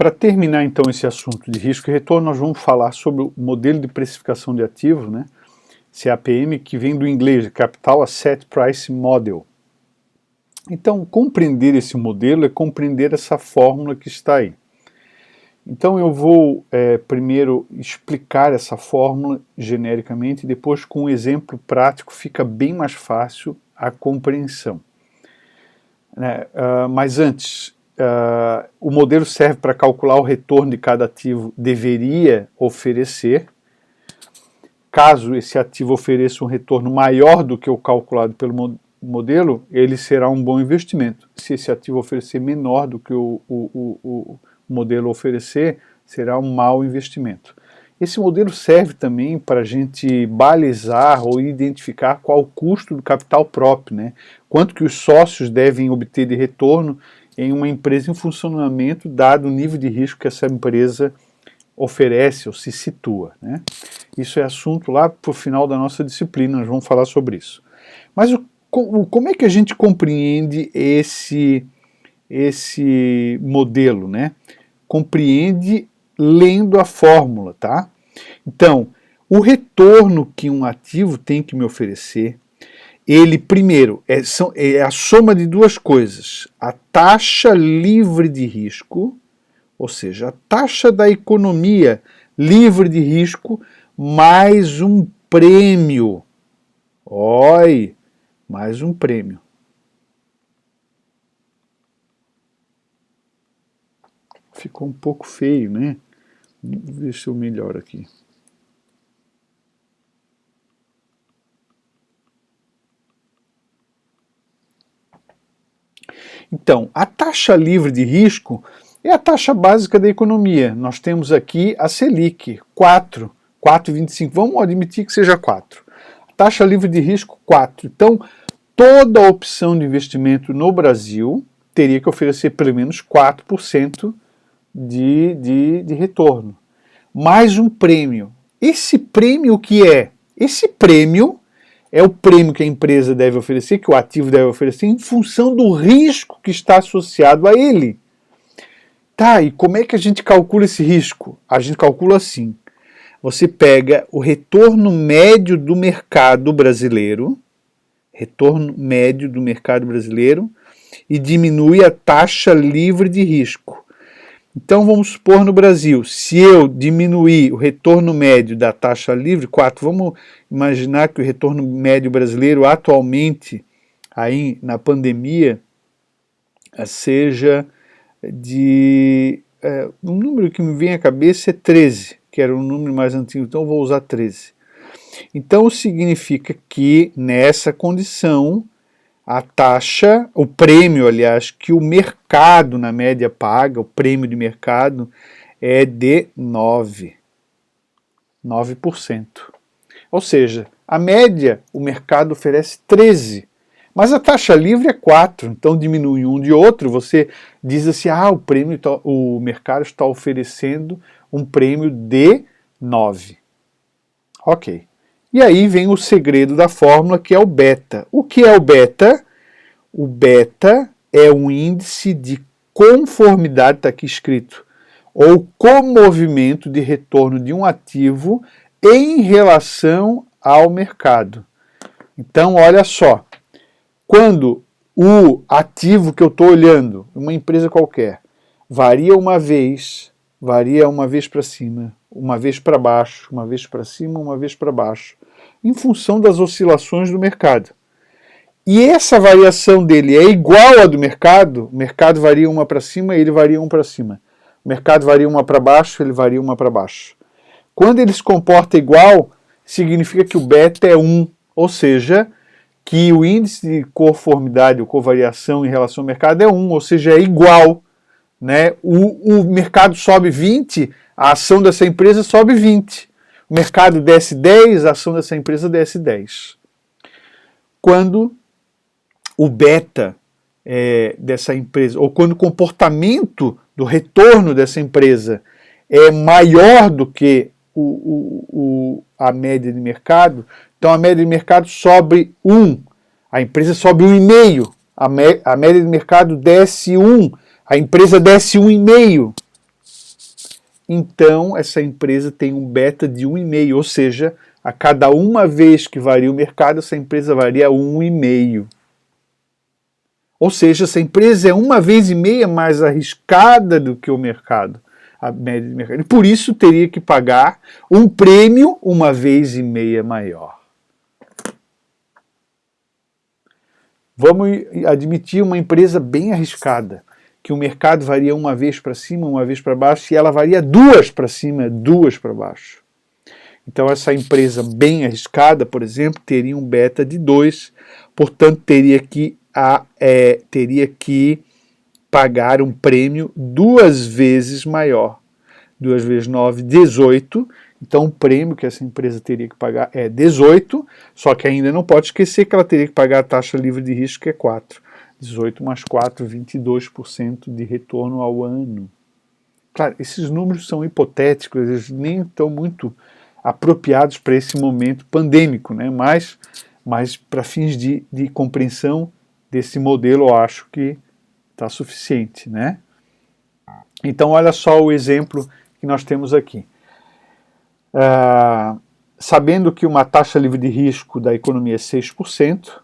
Para terminar então esse assunto de risco e retorno, nós vamos falar sobre o modelo de precificação de ativos, né? CAPM, que vem do inglês, Capital Asset Price Model. Então, compreender esse modelo é compreender essa fórmula que está aí. Então eu vou primeiro explicar essa fórmula genericamente e depois com um exemplo prático fica bem mais fácil a compreensão. Mas antes, o modelo serve para calcular o retorno de cada ativo deveria oferecer. Caso esse ativo ofereça um retorno maior do que o calculado pelo modelo, ele será um bom investimento. Se esse ativo oferecer menor do que o modelo oferecer, será um mau investimento. Esse modelo serve também para a gente balizar ou identificar qual o custo do capital próprio, né? Quanto que os sócios devem obter de retorno em uma empresa em funcionamento, dado o nível de risco que essa empresa oferece ou se situa, né? Isso é assunto lá para o final da nossa disciplina, nós vamos falar sobre isso. Mas como é que a gente compreende esse modelo, né? Compreende lendo a fórmula, tá? Então, o retorno que um ativo tem que me oferecer, ele primeiro é a soma de duas coisas, a taxa livre de risco, ou seja, a taxa da economia livre de risco, mais um prêmio. Oi, mais um prêmio. Ficou um pouco feio, né? Vou ver se eu melhoro aqui. Então, a taxa livre de risco é a taxa básica da economia. Nós temos aqui a Selic, 4,25. Vamos admitir que seja 4. A taxa livre de risco, 4. Então, toda opção de investimento no Brasil teria que oferecer pelo menos 4% de retorno. Mais um prêmio. Esse prêmio o que é? Esse prêmio é o prêmio que a empresa deve oferecer, que o ativo deve oferecer, em função do risco que está associado a ele. Tá, e como é que a gente calcula esse risco? A gente calcula assim. Você pega o retorno médio do mercado brasileiro, e diminui a taxa livre de risco. Então vamos supor no Brasil, se eu diminuir o retorno médio da taxa livre, 4, vamos imaginar que o retorno médio brasileiro atualmente, aí na pandemia, seja de... um número que me vem à cabeça é 13, que era um número mais antigo, então eu vou usar 13. Então significa que nessa condição, a taxa, o prêmio, aliás, que o mercado na média paga, o prêmio de mercado, é de 9%. Ou seja, a média, o mercado oferece 13%, mas a taxa livre é 4%, então diminui um de outro, você diz assim, o mercado está oferecendo um prêmio de 9%. Ok. E aí vem o segredo da fórmula, que é o beta. O que é o beta? O beta é um índice de conformidade, está aqui escrito, ou comovimento de retorno de um ativo em relação ao mercado. Então, olha só, quando o ativo que eu estou olhando, uma empresa qualquer, varia uma vez para cima, uma vez para baixo, uma vez para cima, uma vez para baixo, em função das oscilações do mercado. E essa variação dele é igual à do mercado, o mercado varia uma para cima, ele varia um para cima. O mercado varia uma para baixo, ele varia uma para baixo. Quando ele se comporta igual, significa que o beta é 1, ou seja, que o índice de conformidade ou covariação em relação ao mercado é 1, ou seja, é igual. Né? O mercado sobe 20, a ação dessa empresa sobe 20. O mercado desce 10, a ação dessa empresa desce 10. Quando o beta dessa empresa, ou quando o comportamento do retorno dessa empresa é maior do que a média de mercado, então a média de mercado sobe 1, a empresa sobe 1,5, a média de mercado desce 1, a empresa desce 1,5. então essa empresa tem um beta de 1,5, ou seja, a cada uma vez que varia o mercado, essa empresa varia 1,5. Ou seja, essa empresa é 1,5 vezes mais arriscada do que o mercado, a média de mercado. E por isso teria que pagar um prêmio 1,5 vezes maior. Vamos admitir uma empresa bem arriscada, que o mercado varia 1 vez para cima, 1 vez para baixo, e ela varia 2 para cima, 2 para baixo. Então essa empresa bem arriscada, por exemplo, teria um beta de 2, portanto teria que pagar um prêmio 2 vezes maior. 2 vezes 9, 18. Então o prêmio que essa empresa teria que pagar é 18, só que ainda não pode esquecer que ela teria que pagar a taxa livre de risco, que é 4. 18 mais 4, 22% de retorno ao ano. Claro, esses números são hipotéticos, eles nem estão muito apropriados para esse momento pandêmico, né? Mas para fins de compreensão desse modelo, eu acho que está suficiente, né? Então, olha só o exemplo que nós temos aqui. Sabendo que uma taxa livre de risco da economia é 6%,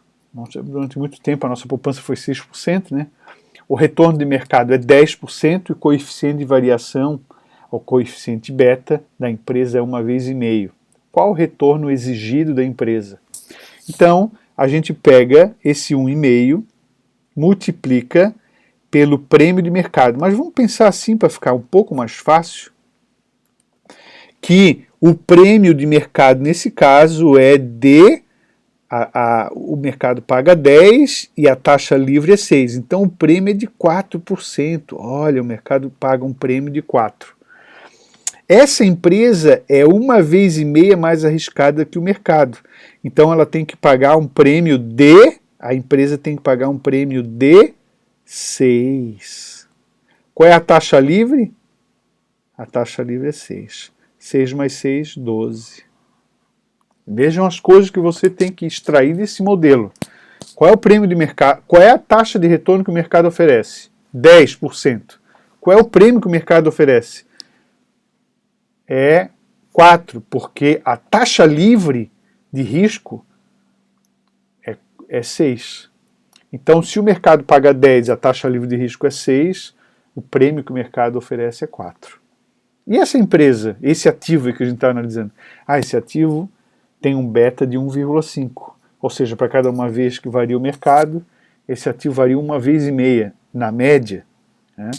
durante muito tempo a nossa poupança foi 6%, né? O retorno de mercado é 10% e o coeficiente de variação, o coeficiente beta da empresa é 1,5 vezes. Qual o retorno exigido da empresa? Então, a gente pega esse 1,5, multiplica pelo prêmio de mercado. Mas vamos pensar assim para ficar um pouco mais fácil, que o prêmio de mercado nesse caso é o mercado paga 10 e a taxa livre é 6. Então o prêmio é de 4%. Olha, o mercado paga um prêmio de 4%. Essa empresa é 1,5 vezes mais arriscada que o mercado. Então ela tem que pagar um prêmio a empresa tem que pagar um prêmio de 6. Qual é a taxa livre? A taxa livre é 6. 6 mais 6, 12. Vejam as coisas que você tem que extrair desse modelo. Qual é o prêmio de mercado? Qual é a taxa de retorno que o mercado oferece? 10%. Qual é o prêmio que o mercado oferece? É 4, porque a taxa livre de risco é 6. Então, se o mercado paga 10 e a taxa livre de risco é 6, o prêmio que o mercado oferece é 4. E essa empresa, esse ativo que a gente está analisando? Esse ativo tem um beta de 1,5. Ou seja, para cada uma vez que varia o mercado, esse ativo varia 1,5 vezes, na média, né?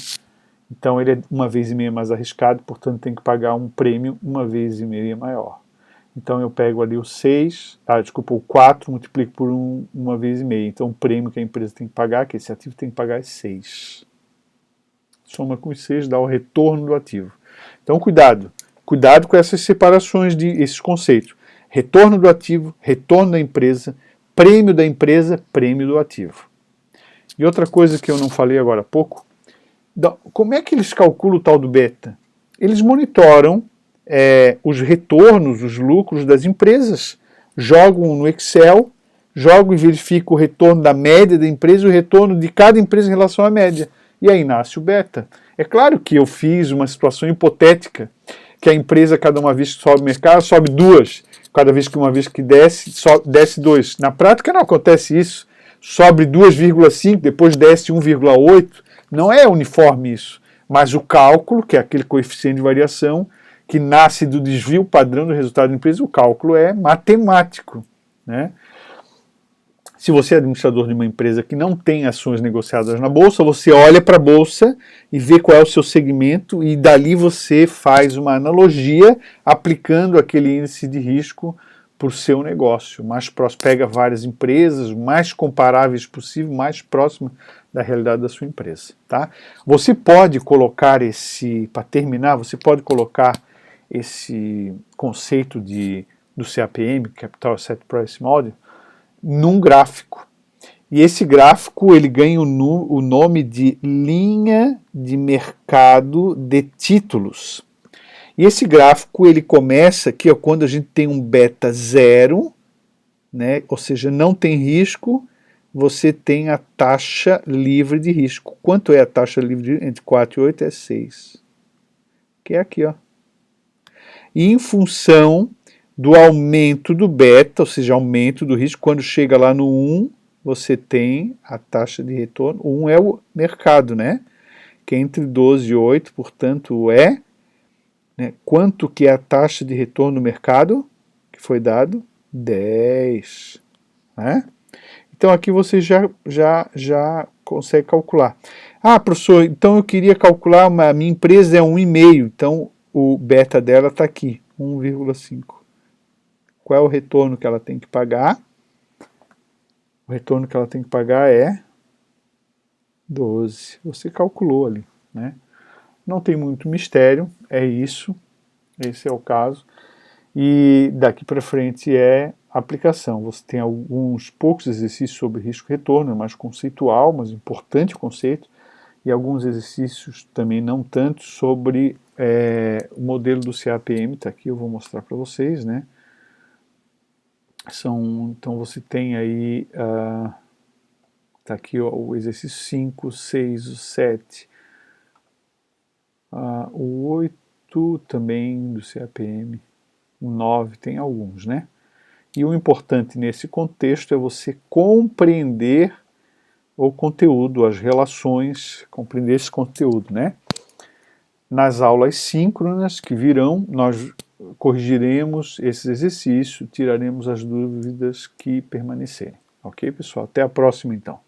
Então ele é 1,5 vezes mais arriscado, portanto tem que pagar um prêmio 1,5 vezes maior. Então eu pego ali o 4, multiplico por 1,5 vezes. Então o prêmio que a empresa tem que pagar, que esse ativo tem que pagar, é 6. Soma com os 6, dá o retorno do ativo. Então cuidado com essas separações, esses conceitos. Retorno do ativo, retorno da empresa, prêmio do ativo. E outra coisa que eu não falei agora há pouco, como é que eles calculam o tal do beta? Eles monitoram os retornos, os lucros das empresas, jogam no Excel, jogam e verificam o retorno da média da empresa e o retorno de cada empresa em relação à média. E aí nasce o beta. É claro que eu fiz uma situação hipotética, que a empresa, cada uma vez que sobe o mercado, sobe 2. Cada vez que desce 2. Na prática não acontece isso. Sobe 2,5, depois desce 1,8. Não é uniforme isso. Mas o cálculo, que é aquele coeficiente de variação, que nasce do desvio padrão do resultado da empresa, o cálculo é matemático, né? Se você é administrador de uma empresa que não tem ações negociadas na Bolsa, você olha para a Bolsa e vê qual é o seu segmento e dali você faz uma analogia aplicando aquele índice de risco para o seu negócio. Mais próximo, pega várias empresas, mais comparáveis possível, mais próximo da realidade da sua empresa. Tá? Você pode colocar para terminar, você pode colocar esse conceito do CAPM, Capital Asset Price Model, num gráfico. E esse gráfico ele ganha o nome de linha de mercado de títulos. E esse gráfico ele começa aqui quando a gente tem um beta 0, né? Ou seja, não tem risco, você tem a taxa livre de risco. Quanto é a taxa livre de risco? Entre 4 e 8 é 6. que é aqui, ó. E em função do aumento do beta, ou seja, aumento do risco, quando chega lá no 1, você tem a taxa de retorno, o 1 é o mercado, né? Que é entre 12 e 8, portanto é, né, quanto que é a taxa de retorno no mercado, que foi dado? 10, né? Então aqui você já consegue calcular. Ah, professor, então eu queria calcular, a minha empresa é 1,5, então o beta dela está aqui, 1,5. Qual é o retorno que ela tem que pagar? O retorno que ela tem que pagar é 12. Você calculou ali, né? Não tem muito mistério, é isso, esse é o caso. E daqui para frente é aplicação. Você tem alguns poucos exercícios sobre risco-retorno, é mais conceitual, mas importante o conceito, e alguns exercícios também não tanto sobre o modelo do CAPM, está aqui, eu vou mostrar para vocês, né? Então você tem aí, está aqui ó, o exercício 5, 6, o 7, o 8 também do CAPM, o 9 tem alguns, né? E o importante nesse contexto é você compreender o conteúdo, as relações, compreender esse conteúdo, né? Nas aulas síncronas que virão, nós corrigiremos esse exercício, tiraremos as dúvidas que permanecerem. Ok, pessoal? Até a próxima, então.